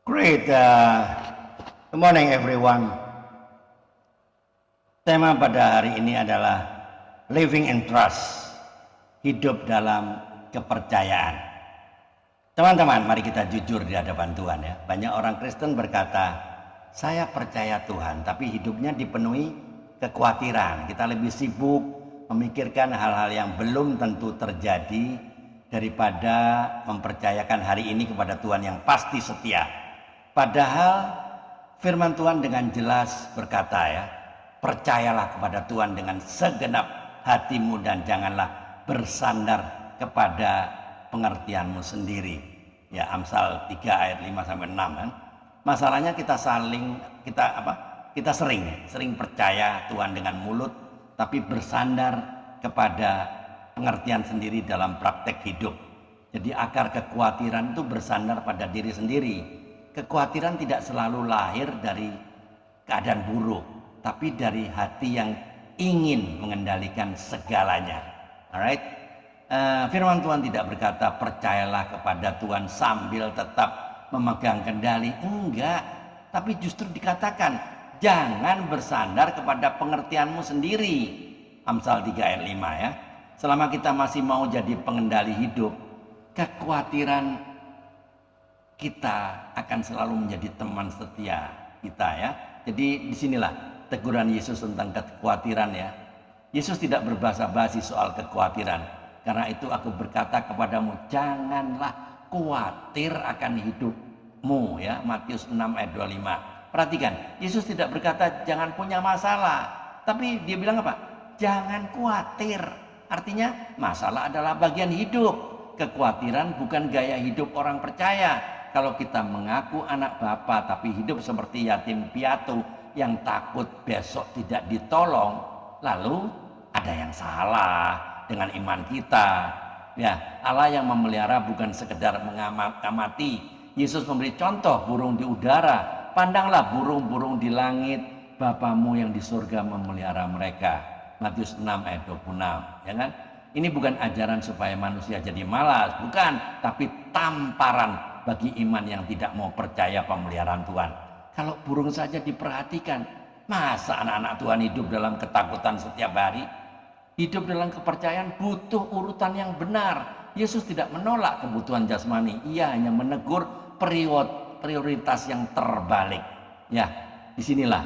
Great. Good morning everyone. Tema pada hari ini adalah Living in Trust. Hidup dalam kepercayaan. Teman-teman, mari kita jujur di hadapan Tuhan ya. Banyak orang Kristen berkata, saya percaya Tuhan, tapi hidupnya dipenuhi kekhawatiran. Kita lebih sibuk memikirkan hal-hal yang belum tentu terjadi daripada mempercayakan hari ini kepada Tuhan yang pasti setia. Padahal firman Tuhan dengan jelas berkata ya, percayalah kepada Tuhan dengan segenap hatimu dan janganlah bersandar kepada pengertianmu sendiri. Ya, Amsal 3 ayat 5 sampai 6 kan. Masalahnya kita sering percaya Tuhan dengan mulut tapi bersandar kepada pengertian sendiri dalam praktek hidup. Jadi akar kekhawatiran itu bersandar pada diri sendiri. Kekhawatiran tidak selalu lahir dari keadaan buruk, tapi dari hati yang ingin mengendalikan segalanya. Alright? Firman Tuhan tidak berkata percayalah kepada Tuhan sambil tetap memegang kendali. Enggak. Tapi justru dikatakan jangan bersandar kepada pengertianmu sendiri. Amsal 3 ayat 5 ya. Selama kita masih mau jadi pengendali hidup, kekhawatiran kita akan selalu menjadi teman setia kita ya. Jadi disinilah teguran Yesus tentang kekhawatiran ya. Yesus tidak berbahasa basi soal kekhawatiran. Karena itu aku berkata kepadamu, janganlah khawatir akan hidupmu ya. Matius 6 ayat 25. Perhatikan, Yesus tidak berkata jangan punya masalah, tapi dia bilang apa? Jangan khawatir. Artinya masalah adalah bagian hidup. Kekhawatiran bukan gaya hidup orang percaya. Kalau kita mengaku anak Bapa tapi hidup seperti yatim piatu yang takut besok tidak ditolong, lalu ada yang salah dengan iman kita. Ya, Allah yang memelihara bukan sekedar mengamati. Yesus memberi contoh burung di udara. Pandanglah burung-burung di langit, Bapamu yang di surga memelihara mereka. Matius 6 ayat 26, ya kan? Ini bukan ajaran supaya manusia jadi malas, bukan, tapi tamparan bagi iman yang tidak mau percaya pemeliharaan Tuhan. Kalau burung saja diperhatikan, masa anak-anak Tuhan hidup dalam ketakutan setiap hari? Hidup dalam kepercayaan butuh urutan yang benar. Yesus tidak menolak kebutuhan jasmani, ia hanya menegur prioritas yang terbalik. Ya, disinilah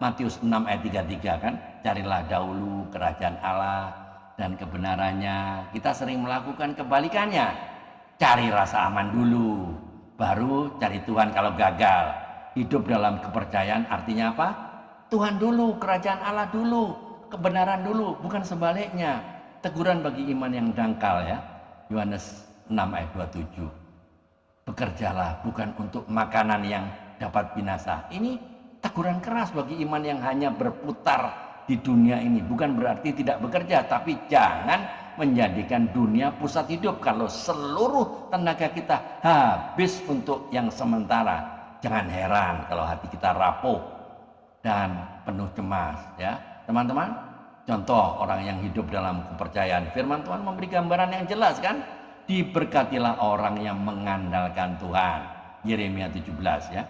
Matius 6 ayat 33 kan, carilah dahulu kerajaan Allah dan kebenarannya. Kita sering melakukan kebalikannya. Cari rasa aman dulu, baru cari Tuhan kalau gagal. Hidup dalam kepercayaan artinya apa? Tuhan dulu, kerajaan Allah dulu, kebenaran dulu, bukan sebaliknya. Teguran bagi iman yang dangkal ya. Yohanes 6 ayat 27. Bekerjalah bukan untuk makanan yang dapat binasa. Ini teguran keras bagi iman yang hanya berputar di dunia ini. Bukan berarti tidak bekerja, tapi jangan menjadikan dunia pusat hidup. Kalau seluruh tenaga kita habis untuk yang sementara, jangan heran kalau hati kita rapuh dan penuh cemas ya teman-teman. Contoh orang yang hidup dalam kepercayaan, firman Tuhan memberi gambaran yang jelas kan. Diberkatilah orang yang mengandalkan Tuhan, Yeremia 17 ya.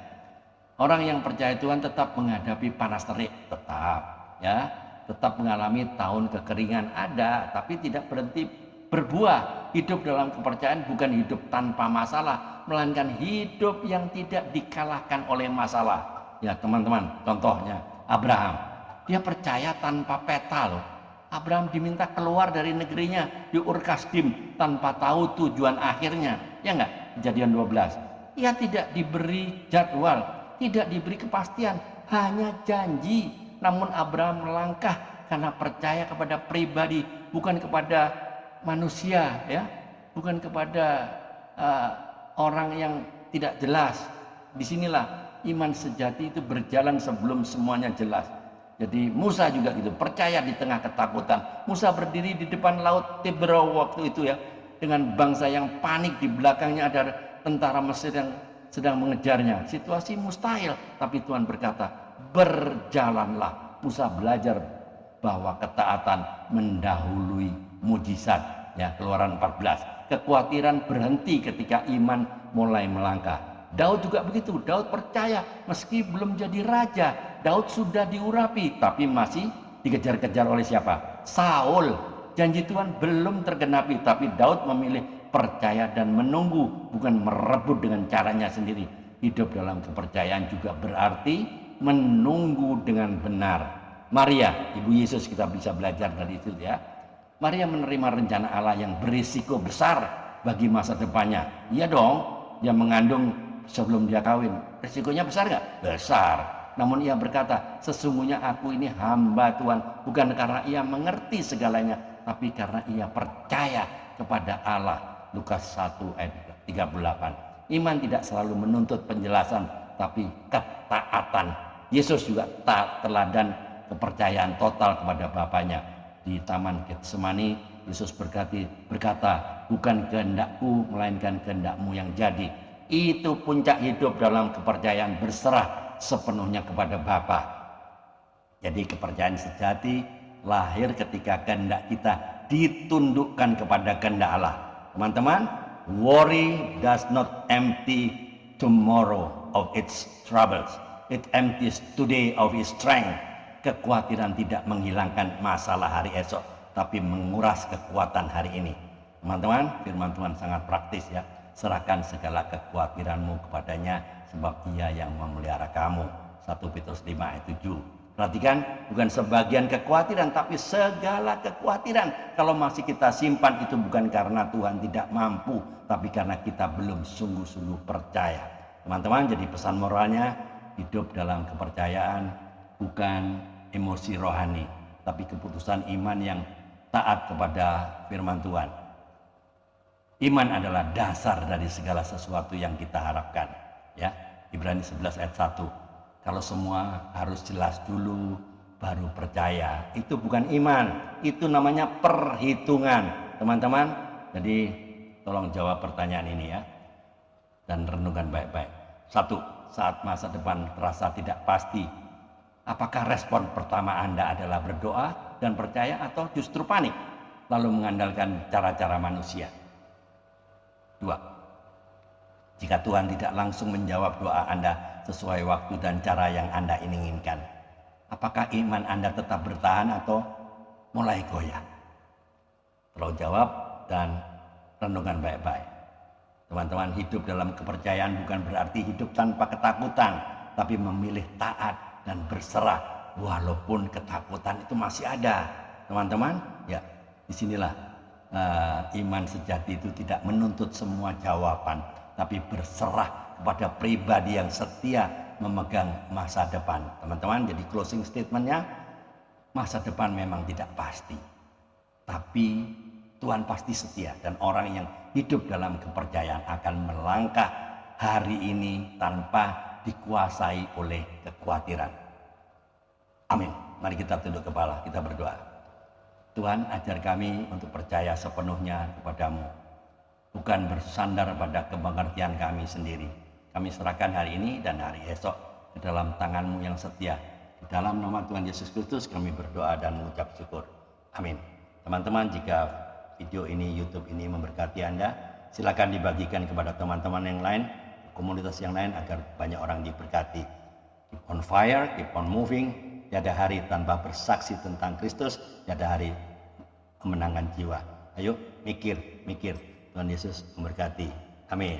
Orang yang percaya Tuhan tetap menghadapi panas terik, tetap mengalami tahun kekeringan ada, tapi tidak berhenti berbuah. Hidup dalam kepercayaan bukan hidup tanpa masalah, melainkan hidup yang tidak dikalahkan oleh masalah. Ya teman-teman, contohnya Abraham, dia percaya tanpa peta loh. Abraham diminta keluar dari negerinya di Ur Kasdim tanpa tahu tujuan akhirnya, ya enggak? Kejadian 12. Ia tidak diberi jadwal, tidak diberi kepastian, hanya janji. Namun Abraham melangkah karena percaya kepada pribadi, bukan kepada manusia ya, bukan kepada orang yang tidak jelas. Disinilah iman sejati itu berjalan sebelum semuanya jelas. Jadi Musa juga gitu, percaya di tengah ketakutan. Musa berdiri di depan laut Tiberau waktu itu ya, dengan bangsa yang panik, di belakangnya ada tentara Mesir yang sedang mengejarnya. Situasi mustahil, tapi Tuhan berkata, berjalanlah. Musa belajar bahwa ketaatan mendahului mujizat ya. Keluaran 14. Kekhawatiran berhenti ketika iman mulai melangkah. Daud juga begitu. Daud percaya meski belum jadi raja, Daud sudah diurapi, tapi masih dikejar-kejar oleh siapa? Saul. Janji Tuhan belum tergenapi, tapi Daud memilih percaya dan menunggu, bukan merebut dengan caranya sendiri. Hidup dalam kepercayaan juga berarti menunggu dengan benar. Maria, ibu Yesus, kita bisa belajar dari itu ya. Maria menerima rencana Allah yang berisiko besar bagi masa depannya. Iya dong, dia mengandung sebelum dia kawin. Risikonya besar nggak? Besar. Namun ia berkata, sesungguhnya aku ini hamba Tuhan, bukan karena ia mengerti segalanya, tapi karena ia percaya kepada Allah. Lukas 1 ayat 38. Iman tidak selalu menuntut penjelasan, tapi ketaatan. Yesus juga teladan kepercayaan total kepada Bapaknya. Di Taman Getsemani, Yesus berkata, bukan kehendakku, melainkan kehendakmu yang jadi. Itu puncak hidup dalam kepercayaan, berserah sepenuhnya kepada Bapa. Jadi kepercayaan sejati lahir ketika kehendak kita ditundukkan kepada kehendak Allah. Teman-teman, worry does not empty tomorrow of its troubles. It empties today of its strength. Kekhawatiran tidak menghilangkan masalah hari esok, tapi menguras kekuatan hari ini. Teman-teman, firman Tuhan sangat praktis ya. Serahkan segala kekhawatiranmu kepadanya, sebab ia yang memelihara kamu. 1 Petrus 5 ayat 7. Perhatikan, bukan sebagian kekhawatiran, tapi segala kekhawatiran. Kalau masih kita simpan, itu bukan karena Tuhan tidak mampu, tapi karena kita belum sungguh-sungguh percaya. Teman-teman, jadi pesan moralnya, hidup dalam kepercayaan bukan emosi rohani, tapi keputusan iman yang taat kepada firman Tuhan. Iman adalah dasar dari segala sesuatu yang kita harapkan. Ya, Ibrani 11 ayat 1. Kalau semua harus jelas dulu, baru percaya. Itu bukan iman, itu namanya perhitungan. Teman-teman, jadi tolong jawab pertanyaan ini ya. Dan renungkan baik-baik. 1. Saat masa depan terasa tidak pasti, apakah respon pertama Anda adalah berdoa dan percaya, atau justru panik, lalu mengandalkan cara-cara manusia? 2. Jika Tuhan tidak langsung menjawab doa Anda sesuai waktu dan cara yang Anda inginkan, apakah iman Anda tetap bertahan atau mulai goyah? Tolong jawab dan renungkan baik-baik. Teman-teman, hidup dalam kepercayaan bukan berarti hidup tanpa ketakutan, tapi memilih taat dan berserah walaupun ketakutan itu masih ada. Teman-teman, ya, disinilah iman sejati itu tidak menuntut semua jawaban, tapi berserah kepada pribadi yang setia memegang masa depan. Teman-teman, jadi closing statementnya, masa depan memang tidak pasti, tapi Tuhan pasti setia, dan orang yang hidup dalam kepercayaan akan melangkah hari ini tanpa dikuasai oleh kekhawatiran. Amin. Mari kita tunduk kepala, kita berdoa. Tuhan, ajar kami untuk percaya sepenuhnya kepadamu, bukan bersandar pada kepengertian kami sendiri. Kami serahkan hari ini dan hari esok ke dalam tangan-Mu yang setia. Di dalam nama Tuhan Yesus Kristus kami berdoa dan mengucap syukur. Amin. Teman-teman, jika video ini, YouTube ini memberkati Anda, silakan dibagikan kepada teman-teman yang lain, komunitas yang lain, agar banyak orang diberkati. Keep on fire, keep on moving. Tiada hari tanpa bersaksi tentang Kristus, tiada hari kemenangan jiwa. Ayo mikir. Tuhan Yesus memberkati. Amin.